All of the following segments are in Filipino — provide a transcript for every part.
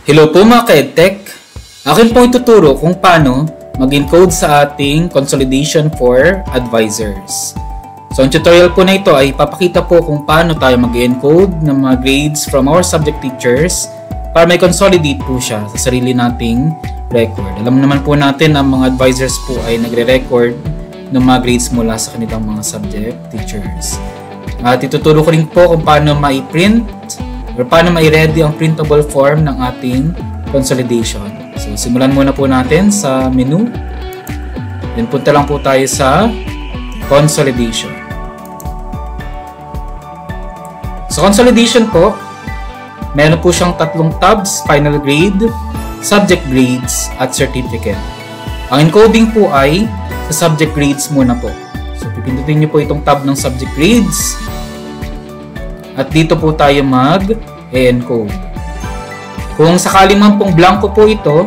Hello po mga ka-EdTech! Akin po ituturo kung paano mag-encode sa ating consolidation for advisors. So ang tutorial po na ito ay papakita po kung paano tayo mag-encode ng mga grades from our subject teachers para may consolidate po siya sa sarili nating record. Alam naman po natin na mga advisors po ay nagre-record ng mga grades mula sa kanilang mga subject teachers. At ituturo ko rin po kung paano ma-print or paano ma-ready ang printable form ng ating consolidation. So, simulan muna po natin sa menu. Then, punta lang po tayo sa consolidation. Sa consolidation po, meron po siyang tatlong tabs: final grade, subject grades, at certificate. Ang encoding po ay sa subject grades muna po. So, pipindutin niyo po itong tab ng subject grades. At dito po tayo mag-encode. Kung sakali man pong blanco po ito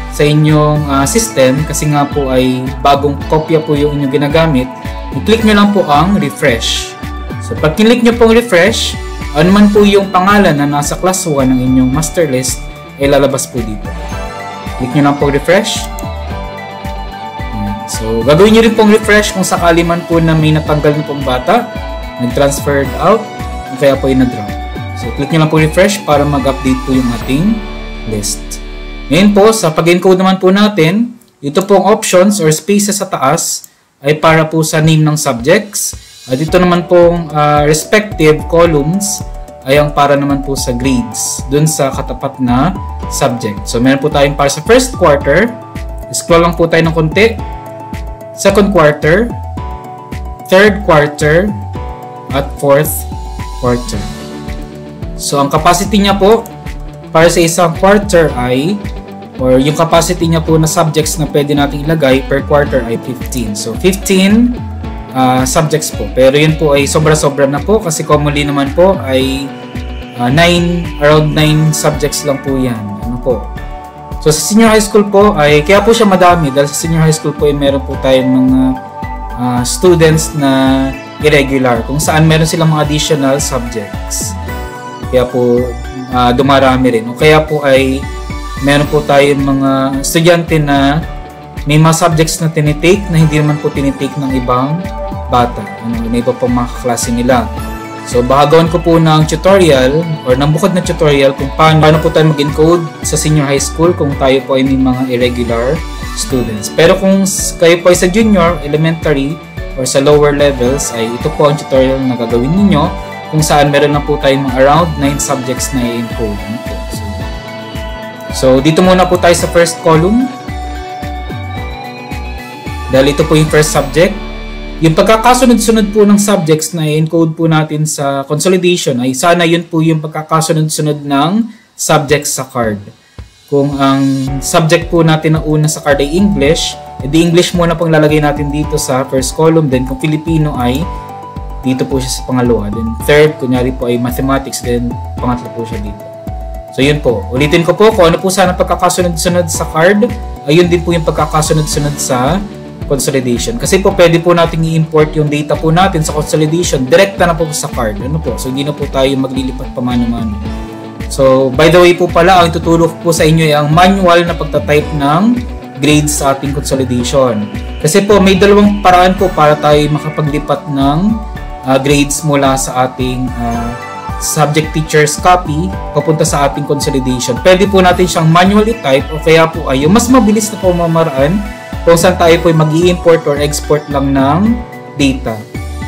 sa inyong system, kasi nga po ay bagong kopya po yung inyong ginagamit, i-click nyo lang po ang refresh. So pag click nyo pong refresh, ano man po yung pangalan na nasa class 1 ng inyong master list, ay lalabas po dito. Click nyo lang po refresh. So gagawin nyo rin pong refresh kung sakali man po na may natanggal na pong bata, nag-transferred out, kaya po ay na-drop. So, click nyo lang po refresh para mag-update po yung ating list. Ngayon po, sa pag-encode naman po natin, ito pong options or spaces sa taas ay para po sa name ng subjects. At ito naman pong respective columns ay ang para naman po sa grades dun sa katapat na subject. So, meron po tayong para sa first quarter. Scroll lang po tayo ng konti. Second quarter, third quarter, at fourth quarter. So, ang capacity niya po para sa isang quarter ay, or yung capacity niya po na subjects na pwede natin ilagay per quarter ay 15. So, 15 subjects po. Pero yun po ay sobra-sobra na po kasi commonly naman po ay around 9 subjects lang po yan. Ano po? So, sa senior high school po ay, kaya po siya madami dahil sa senior high school po ay meron po tayong mga students na irregular kung saan meron silang mga additional subjects. Kaya po dumarami rin. O kaya po ay meron po tayong mga estudyante na may mga subjects na tinitake na hindi naman po tinitake ng ibang bata. May iba pong mga klase nila. So bahagawan ko po ng tutorial or ng bukod na tutorial kung paano po tayo mag-encode sa senior high school kung tayo po ay may mga irregular students. Pero kung kayo po ay sa junior, elementary, or sa lower levels ay ito po ang tutorial na gagawin ninyo kung saan meron na po tayong around 9 subjects na i-encode. So, dito muna po tayo sa first column. Dahil ito po yung first subject. Yung pagkakasunod-sunod po ng subjects na i-encode po natin sa consolidation ay sana yun po yung pagkakasunod-sunod ng subjects sa card. Kung ang subject po natin na una sa card ay English, edi English muna pong lalagay natin dito sa first column. Then kung Filipino ay dito po siya sa pangalawa. Then third, kunyari po ay mathematics. Then pangatlo po siya dito. So yun po. Ulitin ko po kung ano po sana pagkakasunod-sunod sa card. Ayun din po yung pagkakasunod-sunod sa consolidation. Kasi po pwede po natin i-import yung data po natin sa consolidation. Direkta na po sa card. Ano po? So hindi na po tayo maglilipat pa mano-mano. So, by the way po pala, ang ituturo ko po sa inyo ay ang manual na pagtatype ng grades sa ating consolidation. Kasi po, may dalawang paraan po para tayo makapaglipat ng grades mula sa ating subject teacher's copy papunta sa ating consolidation. Pwede po natin siyang manually type o kaya po ay yung mas mabilis na pamamaraan kung saan tayo po ay mag-i-import or export lang ng data.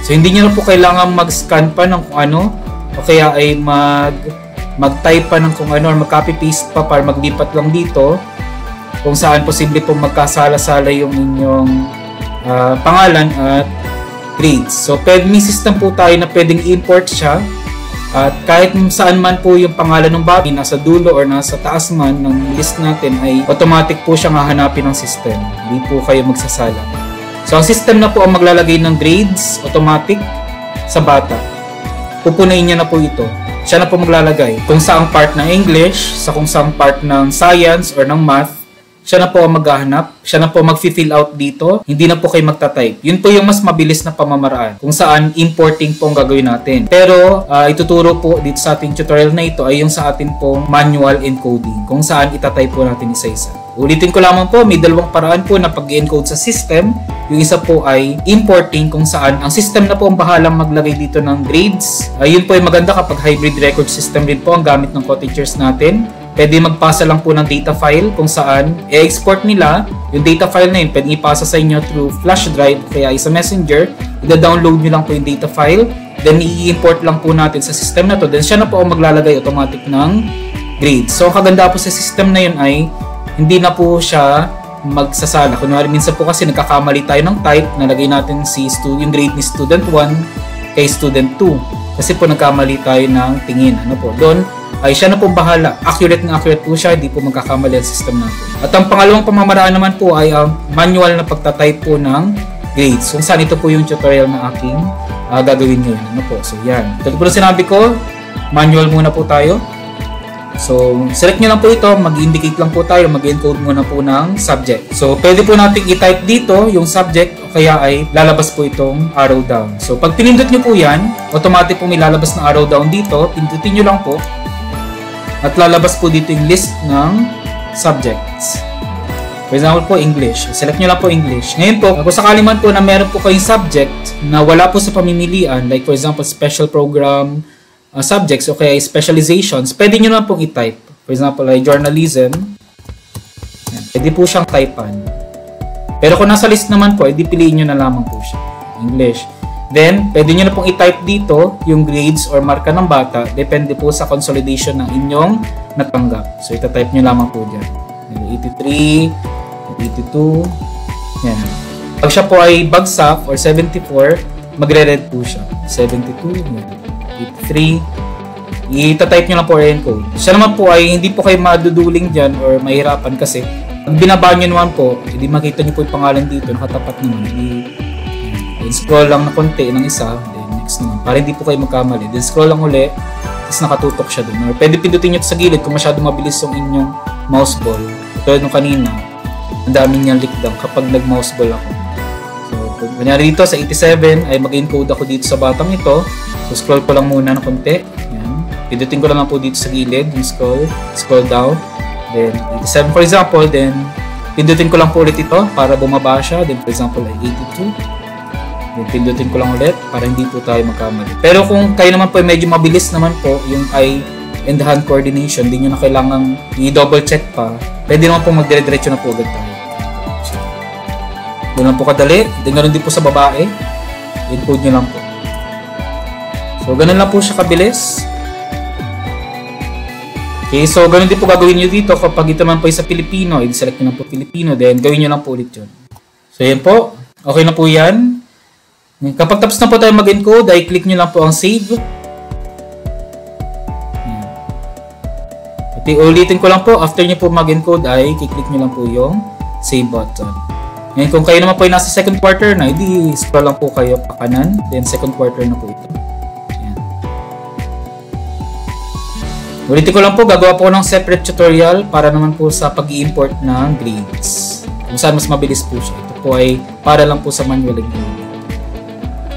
So, hindi nyo na po kailangan mag-scan pa ng kung ano o kaya ay mag-type pa ng kung ano or mag-copy-paste pa para maglipat lang dito kung saan posible pong magkasala-sala yung inyong pangalan at grades. So, may system po tayo na pwedeng import siya at kahit saan man po yung pangalan ng bata, nasa dulo or nasa taas man ng list natin ay automatic po siyang hahanapin ng system. Hindi po kayo magsasala. So, ang system na po ang maglalagay ng grades automatic sa bata. Pupunayin niya na po ito. Siya na po maglalagay kung saang part ng English, sa kung saang part ng science or ng math siya na po ang maghahanap, siya na po mag-fill out dito, hindi na po kayo magta-type. Yun po yung mas mabilis na pamamaraan kung saan importing po ang gagawin natin. Pero ituturo po dito sa ating tutorial na ito ay yung sa atin pong manual encoding kung saan itatype po natin isa-isa. Ulitin ko lamang po, may dalawang paraan po na pag-encode sa system. Yung isa po ay importing kung saan ang system na po ang bahalang maglagay dito ng grades. Yun po ay maganda kapag hybrid record system rin po ang gamit ng co-teachers natin. Pwede magpasa lang po ng data file kung saan i-export nila yung data file na yun. Pwede ipasa sa inyo through flash drive kaya sa messenger. I-download nyo lang po yung data file. Then i-import lang po natin sa system na to. Then siya na po ang maglalagay automatic ng grades. So kaganda po sa system na yun ay hindi na po siya magsasala. Kunwari minsan po kasi nagkakamali tayo ng type. Nalagay natin yung grade ni student 1 kay student 2. Kasi po nagkamali tayo ng tingin. Ano po? Doon ay siya na po bahala. Accurate po siya, hindi po magkakamali ang system natin. At ang pangalawang pamamaraan naman po ay ang manual na pagtatype po ng grades. Kung saan ito po yung tutorial na aking gagawin ngayon. Ano po? So yan. Ito po na sinabi ko, manual muna po tayo. So select nyo lang po ito, mag-indicate lang po tayo, mag-encode muna po ng subject. So pwede po natin i-type dito yung subject o kaya ay lalabas po itong arrow down. So pag pinindot nyo po yan, automatic po may lalabas na arrow down dito. Pindutin nyo lang po. At lalabas po dito yung list ng subjects. For example po, English. Select nyo lang po English. Ngayon po, kung sakali man po na meron po kayong subject na wala po sa pamimilian, like for example, special program subjects o kaya specializations, pwede nyo lang pong i-type. For example, like journalism. Yan. Pwede po siyang typean. Pero kung nasa list naman po, edi piliin nyo na lamang po siya. English. Then, pwede nyo na pong i-type dito yung grades or marka ng bata. Depende po sa consolidation ng inyong natanggap. So, ita-type nyo lamang po dyan. 83, 82, yan. Pag siya po ay bagsak or 74, magre-red po siya. 72, yan. 83, ita-type nyo lang po encode. Siya naman po ay hindi po kayo maduduling dyan or mahirapan kasi pag binaba nyo naman po, hindi makita nyo po yung pangalan dito, nakatapat naman. Then scroll lang na konti ng isa, then next naman, para hindi po kayo magkamali. Then scroll lang uli, tapos nakatutok siya dun. Or pwede pindutin nyo ito sa gilid kung masyado mabilis yung inyong mouse ball. Ito nung kanina, ang dami niyang likdang kapag nag-mouse ball ako. So, kunyari dito sa 87, ay mag-encode ako dito sa batang ito. So, scroll ko lang muna ng konti. Yan. Pindutin ko lang po dito sa gilid, yung scroll down. Then, 87 for example, then pindutin ko lang po ulit ito para bumaba siya. Then, for example, ay 82. Pindutin ko lang ulit para hindi po tayo magkamali. Pero kung kayo naman po medyo mabilis naman po yung eye and hand coordination, hindi nyo na kailangang i-double check pa, pwede naman po magdire-diretso na po agad tayo. Doon lang po kadali. Then ganoon din po sa babae. Encode nyo lang po. So ganun lang po siya kabilis. Okay, so ganoon din po gagawin nyo dito kapag ito naman po sa Pilipino. I-select nyo lang po Pilipino, then gawin nyo lang po ulit yun. So yan po. Okay na po yan. Kapag tapos na po tayo mag-encode, ay click nyo lang po ang save. At ulitin ko lang po, after nyo po mag-encode ay i-click nyo lang po yung save button. Ngayon kung kayo naman po ay nasa second quarter na, edi scroll lang po kayo pa kanan, then second quarter na po ito. Ayan. Ulitin ko lang po, gagawa po ng separate tutorial para naman po sa pag-i-import ng grades. Kung saan mas mabilis po siya. Ito po ay para lang po sa manual encoding.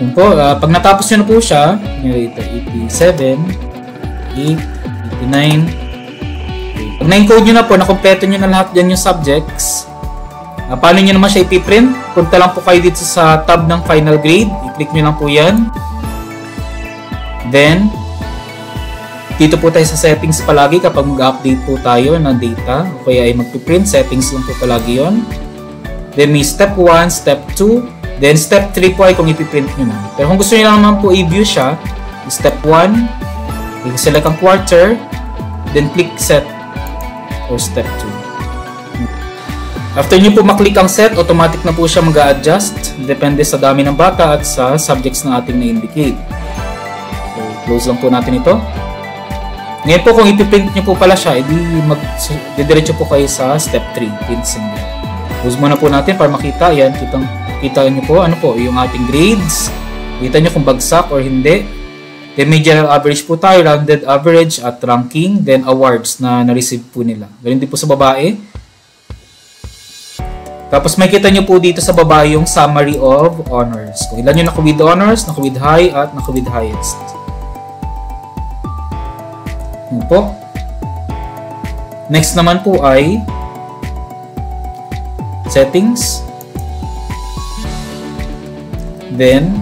Yun po, pag natapos nyo na po siya, ito 87, 8, 89. Pag na-encode nyo na po, nakompleto nyo na lahat dyan yung subjects, paano nyo naman siya ipiprint? Punta lang po kayo dito sa tab ng final grade, i-click nyo lang po yan. Then, dito po tayo sa settings palagi kapag mag-update po tayo ng data, o kaya ay mag-print, settings lang po palagi yon. Then may step 1, step 2, then step 3 po ay kung ipiprint nyo na. Pero kung gusto nyo lang naman po i-view siya, step 1, select ang quarter, then click set or step 2. After nyo po maklik ang set, automatic na po siya mag-a-adjust. Depende sa dami ng bata at sa subjects na ating na-indicate. So, close lang po natin ito. Ngayon po kung ipiprint nyo po pala siya, didiretso po kayo sa step 3, print single. Close muna po natin para makita. Yan, kita nyo po, ano po, yung ating grades. Kita nyo kung bagsak or hindi. Then may general average po tayo, rounded average at ranking. Then awards na na-receive po nila. Ganun din po sa babae. Tapos makikita nyo po dito sa baba yung summary of honors. Kung ilan yung naka with honors, naka with high, at naka with highest. Yun po. Next naman po ay settings. Then,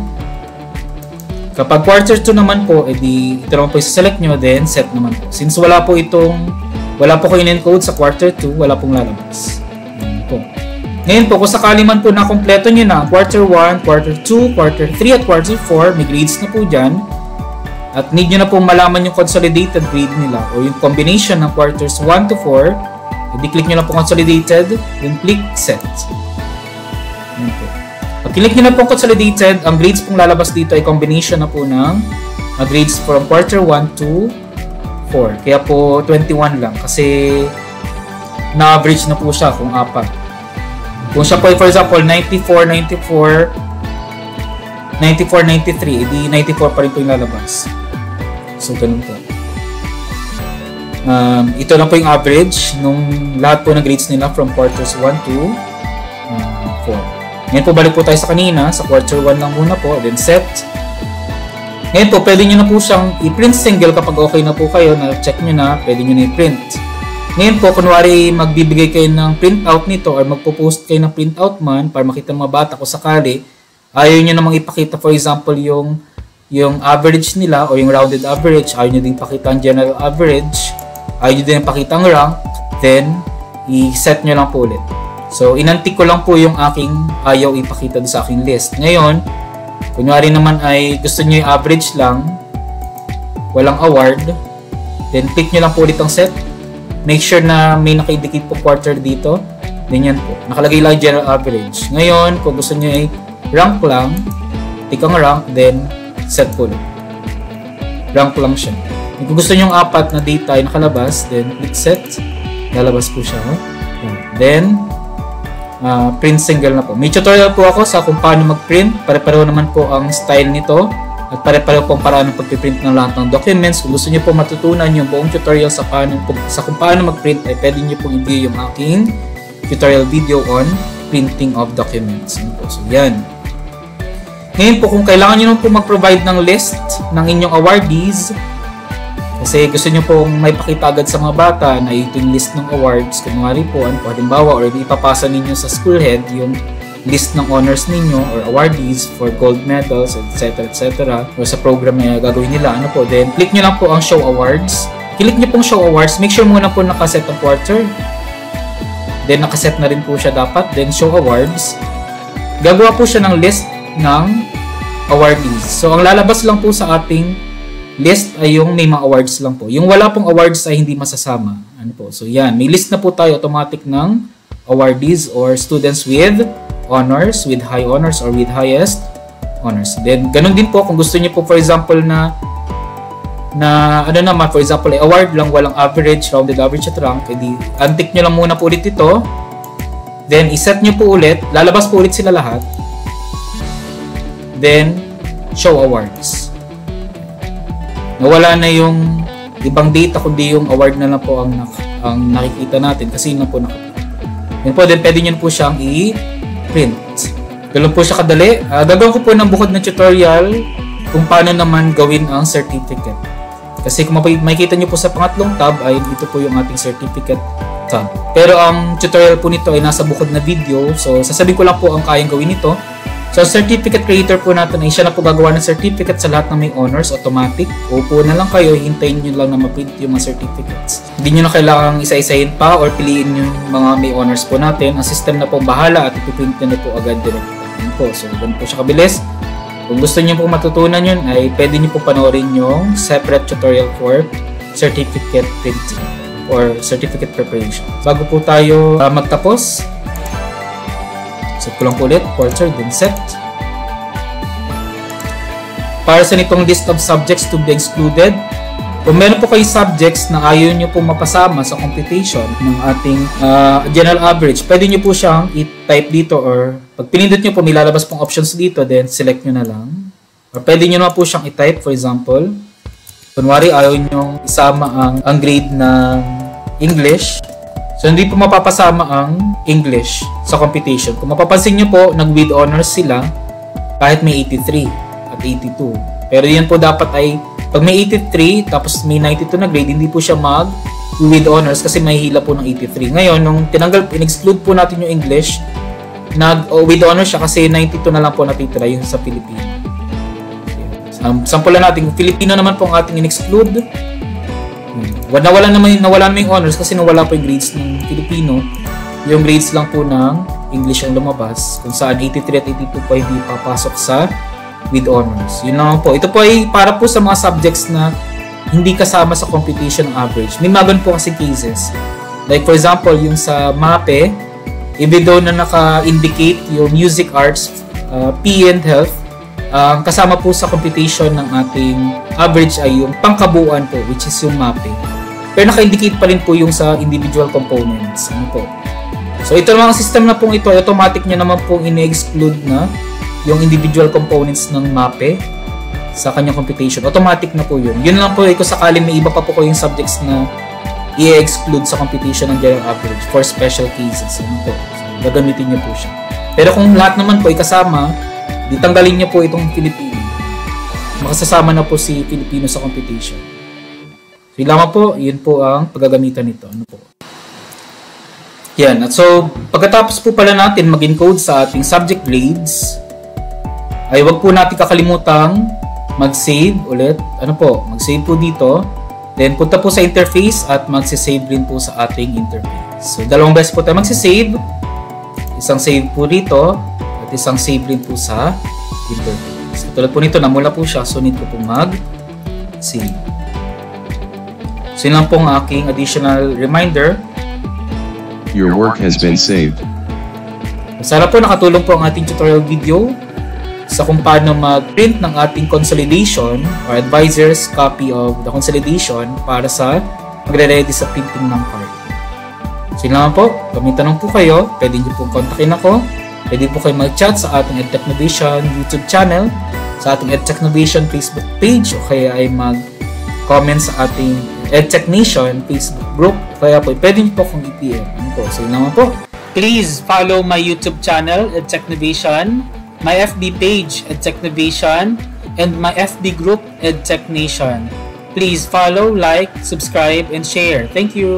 kapag quarter 2 naman po, edi ito naman po i-select nyo, then set naman po. Since wala po kayo in-encode sa quarter 2, wala pong lalabas. Ayan po. Ngayon po, kung sakali man po na-kompleto nyo na quarter 1, quarter 2, quarter 3, at quarter 4, may grades na po dyan. At need nyo na po malaman yung consolidated grade nila o yung combination ng quarters 1 to 4, edi click nyo na po consolidated, then click set. Ayan po. Pag click nyo na po consolidated, ang grades pong lalabas dito ay combination na po ng grades from quarter 1 to 4. Kaya po 21 lang kasi na-average na po siya kung 4. Kung siya po ay for example 94, 93, edi 94 pa rin po yung lalabas. So ganun po. Ito na po yung average nung lahat po ng grades nila from quarters 1 to 4. Ngayon po, balik po tayo sa kanina. Sa quarter 1 lang muna po. Then set. Ngayon po, pwede nyo na po siyang i-print single kapag okay na po kayo. Na-check nyo na, pwede nyo na i-print. Ngayon po, kunwari magbibigay kayo ng printout nito or magpo-post kayo ng printout man para makita ng mga bata kung sakali, ayaw nyo namang ipakita for example yung average nila o yung rounded average. Ayaw nyo din pakita ang general average. Ayaw nyo din pakita ang rank. Then, i-set nyo lang po ulit. So, inantik ko lang po yung aking ayaw ipakita sa aking list. Ngayon, kunyari naman ay gusto nyo yung average lang, walang award, then click nyo lang po ulit ang set. Make sure na may naka-indicate po quarter dito. Then yan po. Nakalagay lang general average. Ngayon, kung gusto nyo ay rank lang, click ang rank, then set po ulit. Rank lang siya. Kung gusto nyo yung 4 na data ay nakalabas, then click set. Lalabas po siya. Then, print single na po. May tutorial po ako sa kung paano mag-print. Pare-pareho naman po ang style nito at pare-pareho po ang paraan ng pag-print ng lahat ng documents. Kung gusto niyo po matutunan yung buong tutorial sa kung paano mag-print, ay pwede niyo po i-view yung aking tutorial video on printing of documents. So, yan. Ngayon po, kung kailangan niyo po mag-provide ng list ng inyong awardees, kasi gusto nyo pong may pakita agad sa mga bata na ito yung list ng awards. Kunwari po, halimbawa, or ipapasa ninyo sa school head yung list ng honors ninyo or awardees for gold medals, etc. etc. or sa program na gagawin nila. Then click nyo lang po ang show awards. Click nyo pong show awards. Make sure muna po nakaset ang quarter. Then nakaset na rin po siya dapat. Then show awards. Gagawa po siya ng list ng awardees. So ang lalabas lang po sa ating list ay yung may mga awards lang po. Yung wala pong awards ay hindi masasama. So yan, may list na po tayo automatic ng awardees or students with honors, with high honors or with highest honors. Then ganun din po kung gusto niyo po for example for example ay award lang, walang average, rounded average at rank, edi antik nyo lang muna po ulit ito. Then iset nyo po ulit, lalabas po ulit sila lahat. Then show awards. Nawala na yung ibang data kundi yung award na lang po ang nakikita natin kasi yun lang po nakapit. Yan po, then pwede nyo po siyang i-print. Ganun po siya kadali. Gagawin ko po ng bukod na tutorial kung paano naman gawin ang certificate. Kasi kung makikita nyo po sa pangatlong tab ay ito po yung ating certificate tab. Pero ang tutorial po nito ay nasa bukod na video. So sasabihin ko lang po ang kayang gawin nito. So, certificate creator po natin ay siya na po gagawa ng certificate sa lahat ng may honors, automatic. Upo na lang kayo, hintayin nyo lang na ma-print yung mga certificates. Hindi nyo na kailangang isa-isahin pa or piliin yung mga may honors po natin. Ang system na po bahala at ipiprint na po agad direct po. So, ganun po siya kabilis. Kung gusto nyo po matutunan yun, ay pwede nyo po panoorin yung separate tutorial for certificate printing or certificate preparation. Bago po tayo magtapos, set ko lang po ulit, quarter, then set. Para sa nitong list of subjects to be excluded, kung meron po kayo subjects na ayaw nyo po mapasama sa computation ng ating general average, pwede nyo po siyang i-type dito or pag pinindot nyo po, may lalabas pong options dito, then select nyo na lang. Or pwede nyo na po siyang i-type, for example, kunwari ayaw nyo isama ang grade ng English. So, hindi po mapapasama ang English sa computation. Kung mapapansin nyo po, nag-with honors sila kahit may 83 at 82. Pero yan po dapat ay, pag may 83 tapos may 92 na grade, hindi po siya mag-with honors kasi may hila po ng 83. Ngayon, nung in-exclude po natin yung English, nag-with honors siya kasi 92 na lang po natitira yung sa Filipino. Sample natin, kung Filipino naman po ang ating in-exclude, nawala naman yung honors kasi nawala po yung grades ng Filipino. Yung grades lang po ng English ang lumabas, kung saan 83 at 82 po hindi papasok sa with honors. Yun lang po. Ito po ay para po sa mga subjects na hindi kasama sa computation average. May mga ganun po kasi cases. Like for example, yung sa MAPE, even though na naka-indicate yung music, arts, PE and health, kasama po sa computation ng ating average ay yung pangkabuuan po, which is yung MAPE. Pero naka-indicate pa rin po yung sa individual components. Ano po? So ito namang system na pong ito, automatic niya naman pong ini-exclude na yung individual components ng MAPE sa kanyang computation. Automatic na po yun. Yun lang po, kung sakaling may iba pa po yung subjects na i-exclude sa computation ng general average for special cases. Ano po? So, gagamitin niyo po siya. Pero kung lahat naman po ay kasama, ditanggalin niyo po itong Filipino. Makasasama na po si Filipino sa computation. So, lamang po, yun po ang paggagamitan nito. Ano po? Yan. At so, pagkatapos po pala natin mag-encode sa ating subject grades, ay wag po natin kakalimutang mag-save ulit. Ano po? Mag-save po dito. Then, punta po sa interface at mag-save rin po sa ating interface. So, dalawang beses po tayo mag-save. Isang save po dito at isang save rin po sa interface. Tulad po nito, namula po siya. So, need po mag-save. So, yun lang po ang aking additional reminder. Your work has been saved. Sana po nakatulong po ang ating tutorial video sa kung paano mag-print ng ating consolidation or advisor's copy of the consolidation para sa magre-ready sa printing ng card. So yun lang po, kung may tanong po kayo, pwede nyo pong kontakin ako. Pwede po kayo mag-chat sa ating EdTechNovation YouTube channel, sa ating EdTechNovation Facebook page, o kaya ay mag-comment sa ating EdTechNation Facebook group, kaya po pwede nyo po akong i-PM. So yun naman po. Please follow my YouTube channel, EdTechNovation, my FB page, EdTechNovation, and my FB group, EdTechNation. Please follow, like, subscribe, and share. Thank you!